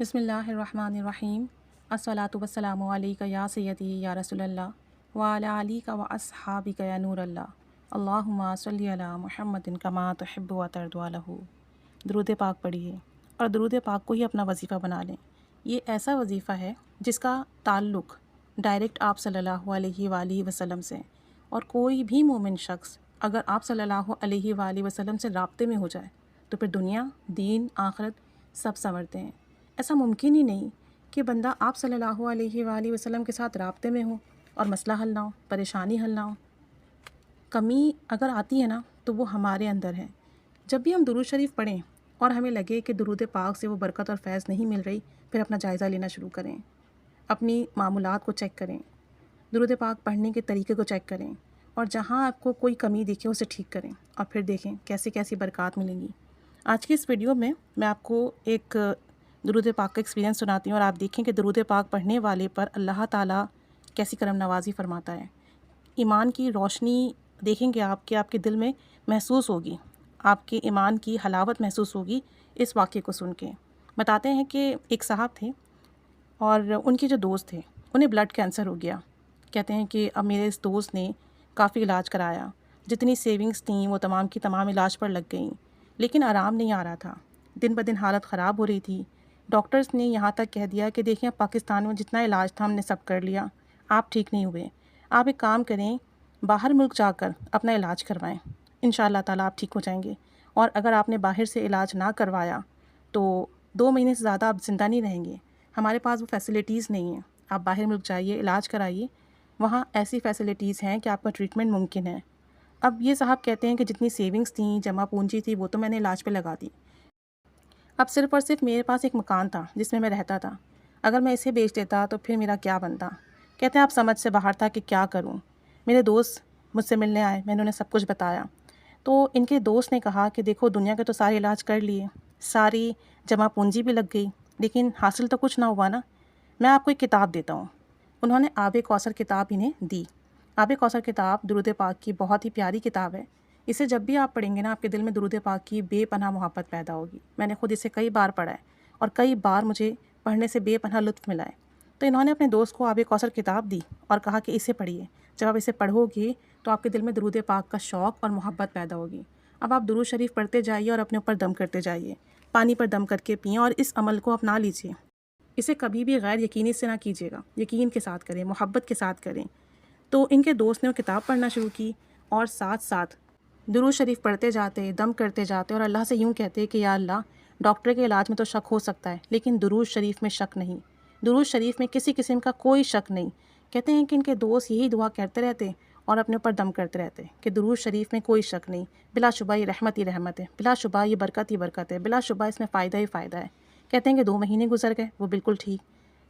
بسم اللہ الرحمن الرحیم الصلاۃ والسلام علیک یا سیدی یا رسول اللہ وعلی علیک و اصحابک یا نور اللہ اللہم صلی علی محمد کما تحب و ترضی لہ۔ درود پاک پڑھیے اور درود پاک کو ہی اپنا وظیفہ بنا لیں۔ یہ ایسا وظیفہ ہے جس کا تعلق ڈائریکٹ آپ صلی اللہ علیہ وآلہ وسلم سے، اور کوئی بھی مومن شخص اگر آپ صلی اللہ علیہ وآلہ وسلم سے رابطے میں ہو جائے تو پھر دنیا، دین، آخرت سب سنورتے ہیں۔ ایسا ممکن ہی نہیں کہ بندہ آپ صلی اللہ علیہ وآلہ وسلم کے ساتھ رابطے میں ہو اور مسئلہ حل نہ ہو، پریشانی حل نہ ہو۔ کمی اگر آتی ہے نا تو وہ ہمارے اندر ہے۔ جب بھی ہم درود شریف پڑھیں اور ہمیں لگے کہ درود پاک سے وہ برکت اور فیض نہیں مل رہی، پھر اپنا جائزہ لینا شروع کریں، اپنی معمولات کو چیک کریں، درود پاک پڑھنے کے طریقے کو چیک کریں، اور جہاں آپ کو کوئی کمی دکھے اسے ٹھیک کریں، اور پھر دیکھیں کیسی کیسی برکات ملیں گی۔ آج کی اس ویڈیو میں آپ کو ایک درود پاک کا ایکسپیرینس سناتی ہوں، اور آپ دیکھیں کہ درود پاک پڑھنے والے پر اللہ تعالیٰ کیسی کرم نوازی فرماتا ہے۔ ایمان کی روشنی دیکھیں گے آپ کہ آپ کے دل میں محسوس ہوگی، آپ کے ایمان کی حلاوت محسوس ہوگی اس واقعے کو سن کے۔ بتاتے ہیں کہ ایک صاحب تھے اور ان کے جو دوست تھے انہیں بلڈ کینسر ہو گیا۔ کہتے ہیں کہ اب میرے اس دوست نے کافی علاج کرایا، جتنی سیونگز تھیں وہ تمام کی تمام علاج پر لگ گئیں، لیکن آرام نہیں آ رہا تھا، دن بدن حالت خراب ہو رہی تھی۔ ڈاکٹرز نے یہاں تک کہہ دیا کہ دیکھیں پاکستان میں جتنا علاج تھا ہم نے سب کر لیا، آپ ٹھیک نہیں ہوئے، آپ ایک کام کریں، باہر ملک جا کر اپنا علاج کروائیں، انشاءاللہ تعالیٰ آپ ٹھیک ہو جائیں گے، اور اگر آپ نے باہر سے علاج نہ کروایا تو 2 مہینے سے زیادہ آپ زندہ نہیں رہیں گے، ہمارے پاس وہ فیسلٹیز نہیں ہیں، آپ باہر ملک جائیے، علاج کرائیے، وہاں ایسی فیسلٹیز ہیں کہ آپ کا ٹریٹمنٹ ممکن ہے۔ اب یہ صاحب کہتے ہیں کہ جتنی سیونگز تھیں، جمع پونجی تھی، وہ تو میں نے علاج پہ لگا دی، اب صرف اور صرف میرے پاس ایک مکان تھا جس میں رہتا تھا، اگر میں اسے بیچ دیتا تو پھر میرا کیا بنتا۔ کہتے ہیں آپ سمجھ سے باہر تھا کہ کیا کروں۔ میرے دوست مجھ سے ملنے آئے، میں نے انہیں سب کچھ بتایا، تو ان کے دوست نے کہا کہ دیکھو دنیا کے تو سارے علاج کر لیے، ساری جمع پونجی بھی لگ گئی، لیکن حاصل تو کچھ نہ ہوا نا، میں آپ کو ایک کتاب دیتا ہوں۔ انہوں نے آب کوثر کتاب انہیں دی۔ آب کوثر کتاب درود پاک کی بہت ہی پیاری کتاب ہے، اسے جب بھی آپ پڑھیں گے نا آپ کے دل میں درود پاک کی بے پناہ محبت پیدا ہوگی۔ میں نے خود اسے کئی بار پڑھا ہے اور کئی بار مجھے پڑھنے سے بے پناہ لطف ملا ہے۔ تو انہوں نے اپنے دوست کو آب کوثر کتاب دی اور کہا کہ اسے پڑھیے، جب آپ اسے پڑھو گے تو آپ کے دل میں درود پاک کا شوق اور محبت پیدا ہوگی۔ اب آپ درود شریف پڑھتے جائیے اور اپنے اوپر دم کرتے جائیے، پانی پر دم کر کے پئیں، اور اس عمل کو اپنا لیجیے۔ اسے کبھی بھی غیر یقینی سے نہ کیجیے گا، یقین کے ساتھ کریں، محبت کے ساتھ کریں۔ تو ان کے دوست نے وہ کتاب پڑھنا شروع کی اور ساتھ ساتھ درود شریف پڑھتے جاتے، دم کرتے جاتے، اور اللہ سے یوں کہتے کہ یا اللہ، ڈاکٹر کے علاج میں تو شک ہو سکتا ہے لیکن درود شریف میں شک نہیں، درود شریف میں کسی قسم کا کوئی شک نہیں۔ کہتے ہیں کہ ان کے دوست یہی دعا کرتے رہتے اور اپنے اوپر دم کرتے رہتے کہ درود شریف میں کوئی شک نہیں، بلا شبہ یہ رحمت ہی رحمت ہے، بلا شبہ یہ برکت ہی برکت ہے، بلا شبہ اس میں فائدہ ہی فائدہ ہے۔ کہتے ہیں کہ 2 مہینے گزر گئے، وہ بالکل ٹھیک،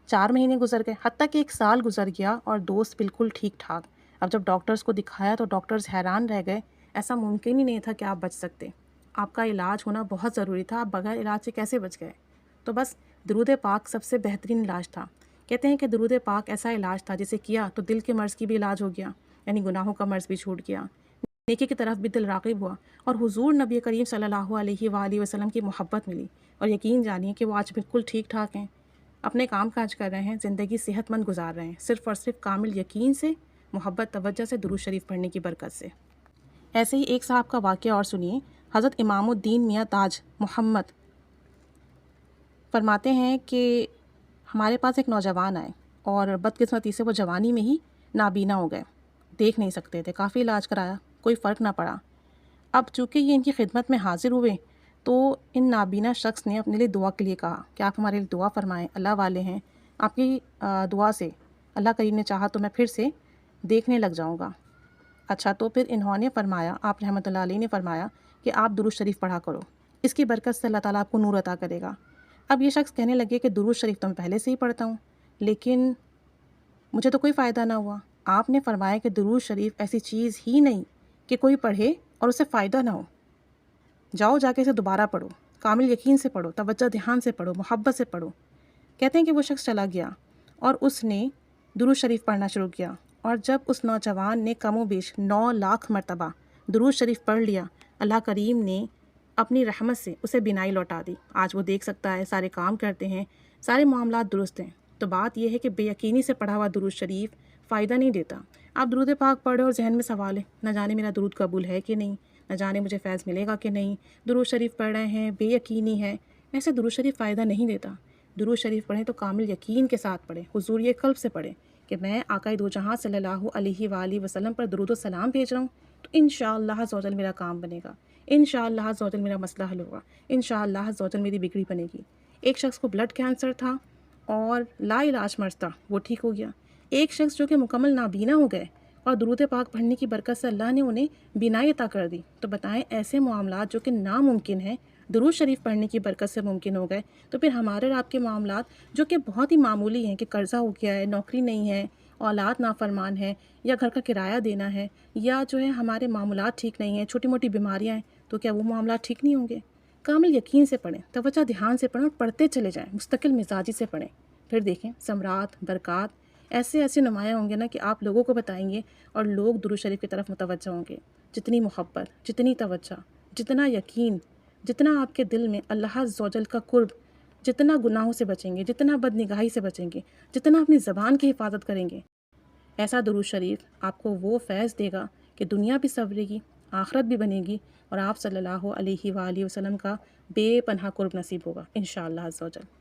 4 مہینے گزر گئے، حتیٰ کہ 1 سال گزر گیا اور دوست بالکل ٹھیک ٹھاک۔ اب جب ڈاکٹرز کو دکھایا تو ڈاکٹرز حیران رہ گئے، ایسا ممکن ہی نہیں تھا کہ آپ بچ سکتے، آپ کا علاج ہونا بہت ضروری تھا، آپ بغیر علاج سے کیسے بچ گئے؟ تو بس درود پاک سب سے بہترین علاج تھا۔ کہتے ہیں کہ درود پاک ایسا علاج تھا جسے کیا تو دل کے مرض کی بھی علاج ہو گیا، یعنی گناہوں کا مرض بھی چھوٹ گیا، نیکی کی طرف بھی دل راغب ہوا، اور حضور نبی کریم صلی اللہ علیہ وآلہ وسلم کی محبت ملی، اور یقین جانیے کہ وہ آج بالکل ٹھیک ٹھاک ہیں، اپنے کام کاج کر رہے ہیں، زندگی صحت مند گزار رہے ہیں، صرف اور صرف کامل یقین سے، محبت توجہ سے، درود شریف پڑھنے کی برکت سے۔ ایسے ہی ایک صاحب کا واقعہ اور سنیے۔ حضرت امام الدین میاں تاج محمد فرماتے ہیں کہ ہمارے پاس ایک نوجوان آئے اور بدقسمتی سے وہ جوانی میں ہی نابینا ہو گئے، دیکھ نہیں سکتے تھے، کافی علاج کرایا، کوئی فرق نہ پڑا۔ اب چونکہ یہ ان کی خدمت میں حاضر ہوئے تو ان نابینا شخص نے اپنے لیے دعا کے لیے کہا کہ آپ ہمارے لیے دعا فرمائیں، اللہ والے ہیں، آپ کی دعا سے اللہ کریم نے چاہا تو میں پھر سے دیکھنے لگ جاؤں گا۔ اچھا، تو پھر انہوں نے فرمایا، آپ رحمۃ اللہ علیہ نے فرمایا کہ آپ درود شریف پڑھا کرو، اس کی برکت سے اللہ تعالیٰ آپ کو نور عطا کرے گا۔ اب یہ شخص کہنے لگے کہ درود شریف تو میں پہلے سے ہی پڑھتا ہوں لیکن مجھے تو کوئی فائدہ نہ ہوا۔ آپ نے فرمایا کہ درود شریف ایسی چیز ہی نہیں کہ کوئی پڑھے اور اسے فائدہ نہ ہو، جاؤ جا کے اسے دوبارہ پڑھو، کامل یقین سے پڑھو، توجہ دھیان سے پڑھو، محبت سے پڑھو۔ کہتے ہیں کہ وہ شخص چلا گیا اور اس نے درود شریف پڑھنا شروع کیا، اور جب اس نوجوان نے کم و بیش 9 لاکھ مرتبہ درود شریف پڑھ لیا، اللہ کریم نے اپنی رحمت سے اسے بینائی لوٹا دی۔ آج وہ دیکھ سکتا ہے، سارے کام کرتے ہیں، سارے معاملات درست ہیں۔ تو بات یہ ہے کہ بے یقینی سے پڑھا ہوا درود شریف فائدہ نہیں دیتا۔ آپ درود پاک پڑھے اور ذہن میں سوال ہے، نہ جانے میرا درود قبول ہے کہ نہیں، نہ جانے مجھے فیض ملے گا کہ نہیں، درود شریف پڑھ رہے ہیں، بے یقینی ہے، ایسے درود شریف فائدہ نہیں دیتا۔ درود شریف پڑھیں تو کامل یقین کے ساتھ پڑھیں، حضور یہ قلب سے پڑھیں کہ میں آقا دو جہاں صلی اللہ علیہ وآلہ وسلم پر درود و سلام بھیج رہا ہوں، تو انشاءاللہ عز و جل میرا کام بنے گا، انشاءاللہ عز و جل میرا مسئلہ حل ہوگا، انشاءاللہ عز و جل میری بگڑی بنے گی۔ ایک شخص کو بلڈ کینسر تھا اور لا علاج مرض تھا، وہ ٹھیک ہو گیا۔ ایک شخص جو کہ مکمل نابینا ہو گئے اور درود پاک پڑھنے کی برکت سے اللہ نے انہیں بینائی عطا کر دی۔ تو بتائیں ایسے معاملات جو کہ ناممکن ہیں درود شریف پڑھنے کی برکت سے ممکن ہو گئے، تو پھر ہمارے اور آپ کے معاملات جو کہ بہت ہی معمولی ہیں کہ قرضہ ہو گیا ہے، نوکری نہیں ہے، اولاد نافرمان ہے، یا گھر کا کرایہ دینا ہے، یا جو ہے ہمارے معاملات ٹھیک نہیں ہیں، چھوٹی موٹی بیماریاں ہیں، تو کیا وہ معاملات ٹھیک نہیں ہوں گے؟ کامل یقین سے پڑھیں، توجہ دھیان سے پڑھیں اور پڑھتے چلے جائیں، مستقل مزاجی سے پڑھیں، پھر دیکھیں ثمرات برکات ایسے نمایاں ہوں گے نا کہ آپ لوگوں کو بتائیں گے اور لوگ درود شریف کی طرف متوجہ ہوں گے۔ جتنی محبت، جتنی توجہ، جتنا یقین، جتنا آپ کے دل میں اللہ عز و جل کا قرب، جتنا گناہوں سے بچیں گے، جتنا بد نگاہی سے بچیں گے، جتنا اپنی زبان کی حفاظت کریں گے، ایسا درود شریف آپ کو وہ فیض دے گا کہ دنیا بھی سنورے گی، آخرت بھی بنے گی، اور آپ صلی اللہ علیہ وآلہ وسلم کا بے پناہ قرب نصیب ہوگا انشاءاللہ عز و جل۔